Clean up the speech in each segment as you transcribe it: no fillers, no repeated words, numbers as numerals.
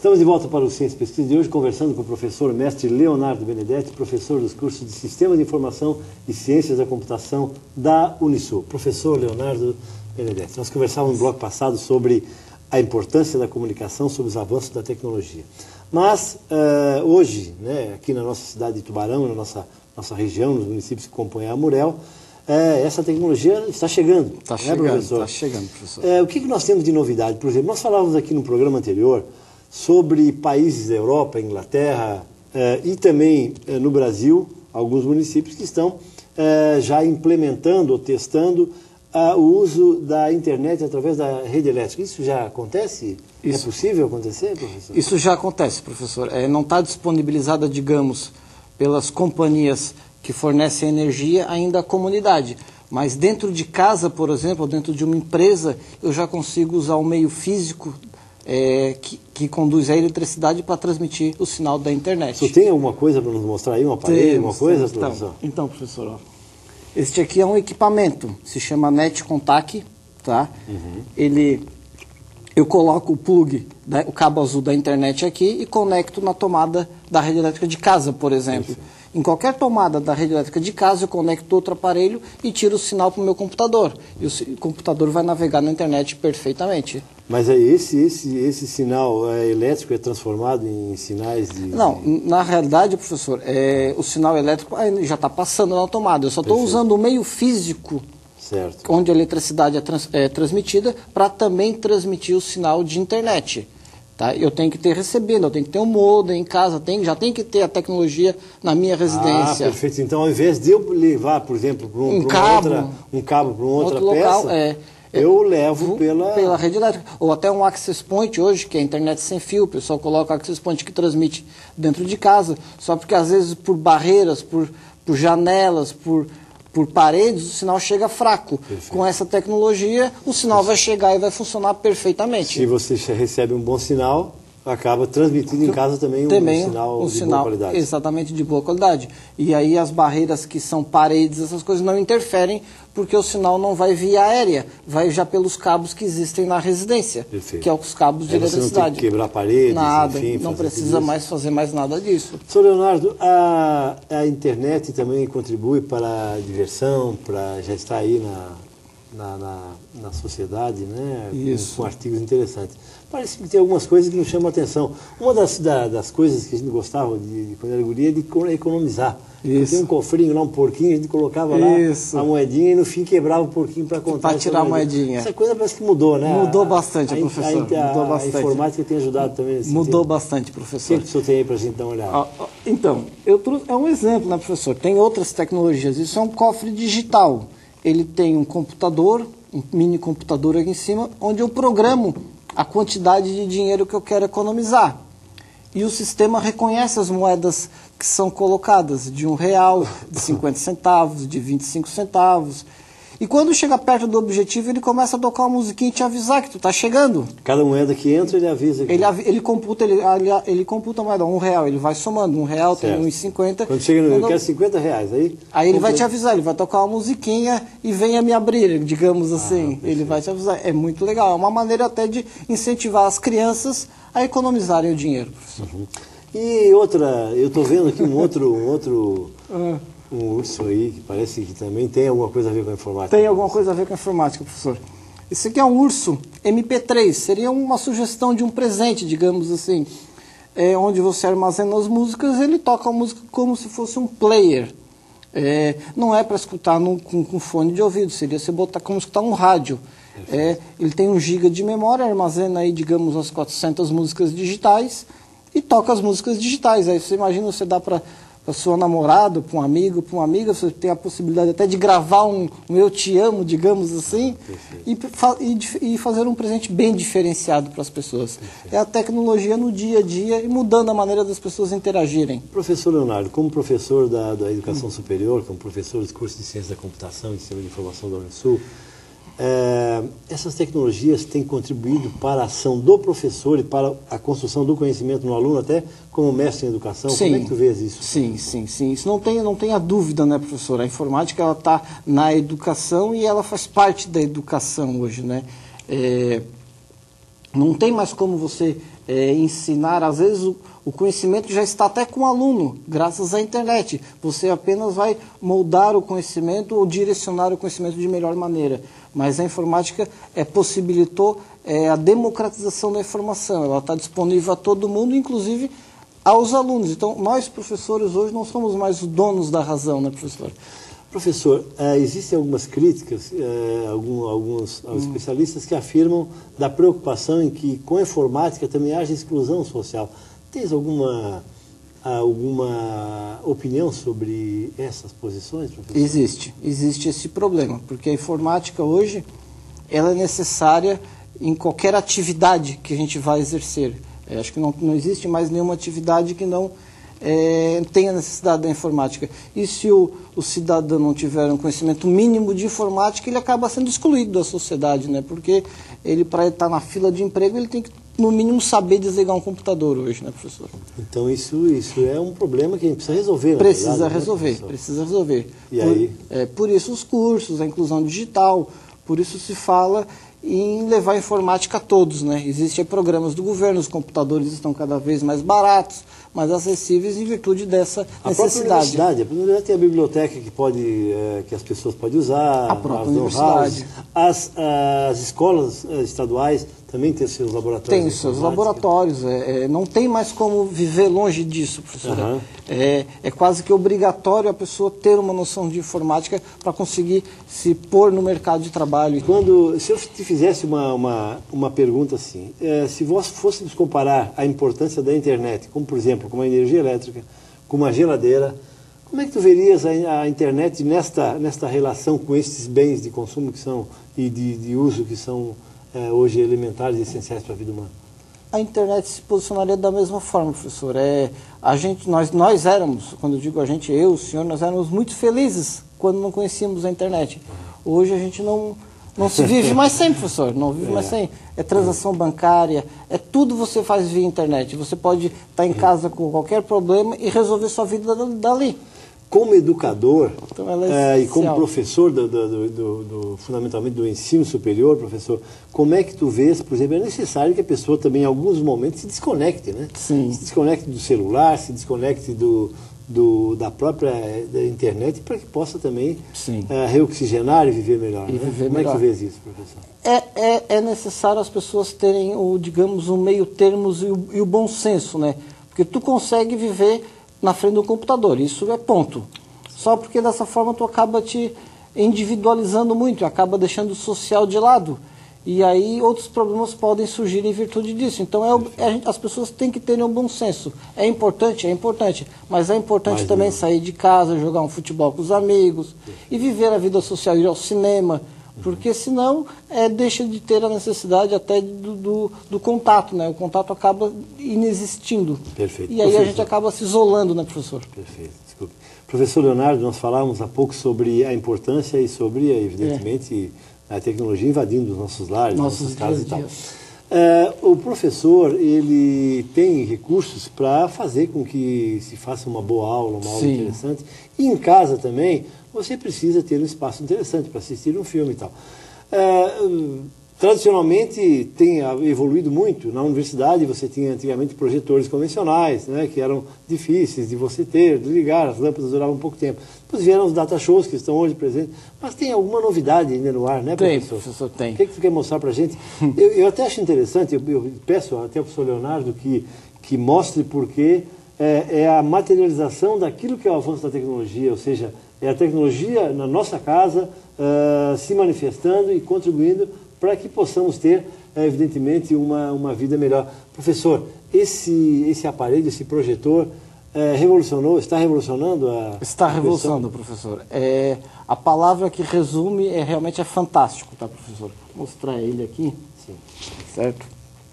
Estamos de volta para o Ciência e Pesquisa de hoje, conversando com o professor mestre Leonardo Benedetti, professor dos cursos de Sistemas de Informação e Ciências da Computação da Unisul. Professor Leonardo Benedetti, nós conversávamos no bloco passado sobre a importância da comunicação, sobre os avanços da tecnologia. Mas hoje, né, aqui na nossa cidade de Tubarão, na nossa região, nos municípios que compõem a Amurel, essa tecnologia está chegando. Está chegando, professor? Está chegando, professor. O que nós temos de novidade? Por exemplo, nós falávamos aqui no programa anterior sobre países da Europa, Inglaterra e também no Brasil, alguns municípios que estão já implementando ou testando o uso da internet através da rede elétrica. Isso já acontece? É possível acontecer, professor? Isso já acontece, professor. Não está disponibilizada, digamos, pelas companhias que fornecem energia ainda à comunidade. Mas dentro de casa, por exemplo, dentro de uma empresa, eu já consigo usar o meio físico que conduz a eletricidade para transmitir o sinal da internet. Você tem alguma coisa para nos mostrar aí? Um aparelho, alguma coisa, professor? Então, professor, ó, este aqui é um equipamento, se chama NetContact, tá? Eu coloco o plug, o cabo azul da internet aqui e conecto na tomada da rede elétrica de casa, por exemplo. Isso. Em qualquer tomada da rede elétrica de casa, eu conecto outro aparelho e tiro o sinal para o meu computador. E o computador vai navegar na internet perfeitamente. Mas aí esse sinal elétrico é transformado em sinais de... Não, na realidade, professor, o sinal elétrico já está passando na tomada. Eu só estou usando o meio físico, certo, onde a eletricidade é transmitida, para também transmitir o sinal de internet. Tá? Eu tenho que ter recebendo, eu tenho que ter um modem em casa, já tem que ter a tecnologia na minha residência. Perfeito. Então, ao invés de eu levar, por exemplo, para um cabo para uma outra local, peça, eu levo pela rede elétrica. Ou até um access point hoje, que é a internet sem fio, o pessoal coloca o access point que transmite dentro de casa, só porque às vezes por barreiras, por janelas, por paredes, o sinal chega fraco. Perfeito. Com essa tecnologia, o sinal vai chegar e vai funcionar perfeitamente. Se você recebe um bom sinal, acaba transmitindo em casa também um sinal de boa qualidade. Exatamente, de boa qualidade. E aí as barreiras que são paredes, essas coisas não interferem, porque o sinal não vai via aérea, vai já pelos cabos que existem na residência. Perfeito. Que é os cabos de eletricidade. Você não tem que quebrar paredes, nada, enfim, não precisa mais fazer mais nada disso. Sr. Leonardo, a internet também contribui para a diversão, já está aí na sociedade, né? Isso. Com artigos interessantes. Parece que tem algumas coisas que nos chamam a atenção. Uma das coisas que a gente gostava de quando era guria é de economizar. Tem um cofrinho lá, um porquinho, a gente colocava lá a moedinha e no fim quebrava o porquinho para contar. Para tirar a moedinha. Essa coisa parece que mudou, né? Mudou bastante, professor. Mudou bastante. A informática tem ajudado também nesse Mudou sentido. Bastante, professor. O que o senhor tem aí para a gente dar uma olhada? Então, é um exemplo, né, professor? Tem outras tecnologias. Isso é um cofre digital. Ele tem um computador, um mini computador aqui em cima, onde eu programo a quantidade de dinheiro que eu quero economizar. E o sistema reconhece as moedas que são colocadas, de R$1, de 50 centavos, de 25 centavos. E quando chega perto do objetivo, ele começa a tocar uma musiquinha e te avisar que tu está chegando. Cada moeda que entra, ele avisa. Ele computa a moeda, R$1, ele vai somando, R$1 tem 1,50. Quando chega eu quero R$50, aí ele vai te avisar, ele vai tocar uma musiquinha e venha me abrir, digamos assim. Ele vai te avisar. É muito legal, é uma maneira até de incentivar as crianças a economizarem o dinheiro, professor. E outra, eu estou vendo aqui um outro um urso aí, que parece que também tem alguma coisa a ver com a informática. Tem alguma coisa a ver com a informática, professor. Esse aqui é um urso MP3, seria uma sugestão de um presente, digamos assim, onde você armazena as músicas, ele toca a música como se fosse um player. Não é para escutar com fone de ouvido, seria você botar como escutar um rádio. Ele tem 1 GB de memória, armazena aí, digamos, umas 400 músicas digitais e toca as músicas digitais. Aí você imagina, você dá para sua namorada, para um amigo, para uma amiga, você tem a possibilidade até de gravar um eu te amo, digamos assim, e fazer um presente bem diferenciado para as pessoas. Perfeito. É a tecnologia no dia a dia e mudando a maneira das pessoas interagirem. Professor Leonardo, como professor da educação superior, como professor dos cursos de Ciência da Computação e Sistema de Informação da Unisul, essas tecnologias têm contribuído para a ação do professor e para a construção do conhecimento no aluno, até como mestre em educação? Sim. Como é que tu vês isso? Sim. Isso não tem a dúvida, né, professor? A informática está na educação e ela faz parte da educação hoje, né? Não tem mais como você ensinar, às vezes o conhecimento já está até com o aluno, graças à internet. Você apenas vai moldar o conhecimento ou direcionar o conhecimento de melhor maneira. Mas a informática possibilitou a democratização da informação. Ela está disponível a todo mundo, inclusive aos alunos. Então, nós, professores, hoje não somos mais os donos da razão, né, professor? Professor, existem algumas críticas, alguns especialistas que afirmam da preocupação em que com a informática também haja exclusão social. Tens alguma opinião sobre essas posições, professor? Existe esse problema, porque a informática hoje ela é necessária em qualquer atividade que a gente vai exercer. Acho que não existe mais nenhuma atividade que não tem a necessidade da informática. E se o cidadão não tiver um conhecimento mínimo de informática, ele acaba sendo excluído da sociedade, né? Porque ele, para estar na fila de emprego, ele tem que, no mínimo, saber desligar um computador hoje, né, professor? Então, isso é um problema que a gente precisa resolver. Precisa resolver. E aí? Por isso os cursos, a inclusão digital, por isso se fala em levar a informática a todos, né? Existem programas do governo, os computadores estão cada vez mais baratos, mais acessíveis em virtude dessa necessidade. A universidade tem a biblioteca que as pessoas podem usar, a própria universidade. As escolas estaduais também têm seus laboratórios. Tem seus laboratórios, não tem mais como viver longe disso, professor. Uhum. É quase que obrigatório a pessoa ter uma noção de informática para conseguir se pôr no mercado de trabalho. Se eu te fizesse uma pergunta assim, se nós fôssemos comparar a importância da internet, como por exemplo, como a energia elétrica, como a geladeira, como é que tu verias a internet nesta relação com esses bens de consumo que são e de uso que são hoje elementares e essenciais para a vida humana? A internet se posicionaria da mesma forma, professor. Nós éramos, quando eu digo a gente, eu, o senhor, nós éramos muito felizes quando não conhecíamos a internet. Hoje a gente não se vive mais sem, professor, não vive mais sem. É transação bancária, tudo você faz via internet. Você pode estar em casa com qualquer problema e resolver sua vida dali. Como educador então, e como professor fundamentalmente do ensino superior, professor, como é que tu vês, por exemplo, é necessário que a pessoa também em alguns momentos se desconecte, né? Sim. Se desconecte do celular, se desconecte da própria internet para que possa também reoxigenar e viver melhor. Né? Como é que tu vês isso, professor? É necessário as pessoas terem, digamos, um meio termo e o bom senso, né? Porque tu consegue viver na frente do computador, isso é ponto. Só porque dessa forma tu acaba te individualizando muito, acaba deixando o social de lado. E aí outros problemas podem surgir em virtude disso. Então as pessoas têm que terem um bom senso. É importante, mas é importante também sair de casa, jogar um futebol com os amigos e viver a vida social, ir ao cinema, porque senão deixa de ter a necessidade até do contato, né? O contato acaba inexistindo. Perfeito. E aí a gente acaba se isolando, né, professor? Perfeito, desculpe. Professor Leonardo, nós falávamos há pouco sobre a importância e sobre, evidentemente, a tecnologia invadindo os nossos lares, nossas casas e tal. O professor, ele tem recursos para fazer com que se faça uma boa aula, uma aula interessante. E em casa também, você precisa ter um espaço interessante para assistir um filme e tal. Tradicionalmente tem evoluído muito. Na universidade você tinha antigamente projetores convencionais, né, que eram difíceis de você ter, de ligar, as lâmpadas duravam pouco tempo. Depois vieram os data shows que estão hoje presentes. Mas tem alguma novidade ainda no ar, né, professor? Tem, professor, tem. O que você quer mostrar para a gente? Eu até acho interessante, eu peço até ao professor Leonardo que mostre porque é a materialização daquilo que é o avanço da tecnologia, ou seja, é a tecnologia na nossa casa se manifestando e contribuindo para que possamos ter, evidentemente, uma vida melhor. Professor, esse aparelho, esse projetor, está revolucionando a... Está revolucionando, professor. A palavra que resume realmente é fantástico, tá, professor? Vou mostrar ele aqui. Sim. Certo?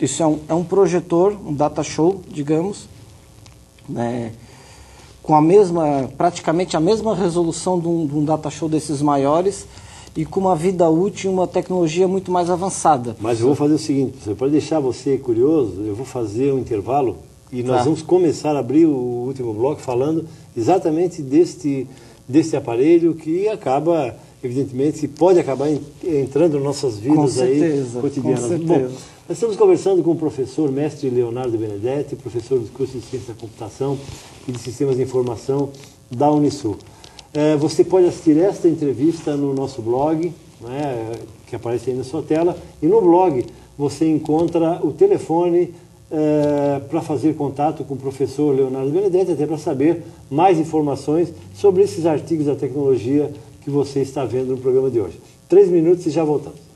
Isso é um projetor, um data show, digamos, né, com praticamente a mesma resolução de um data show desses maiores, e com uma vida útil e uma tecnologia muito mais avançada. Mas eu vou fazer o seguinte, professor, para deixar você curioso, eu vou fazer um intervalo e nós vamos começar a abrir o último bloco falando exatamente deste aparelho que acaba, evidentemente, pode acabar entrando em nossas vidas aí cotidianas. Com certeza. Bom, Nós estamos conversando com o professor mestre Leonardo Benedetti, professor dos cursos de Ciência da Computação e de Sistemas de Informação da Unisul. Você pode assistir esta entrevista no nosso blog, né, que aparece aí na sua tela, e no blog você encontra o telefone para fazer contato com o professor Leonardo Benedetti, até para saber mais informações sobre esses artigos da tecnologia que você está vendo no programa de hoje. 3 minutos e já voltamos.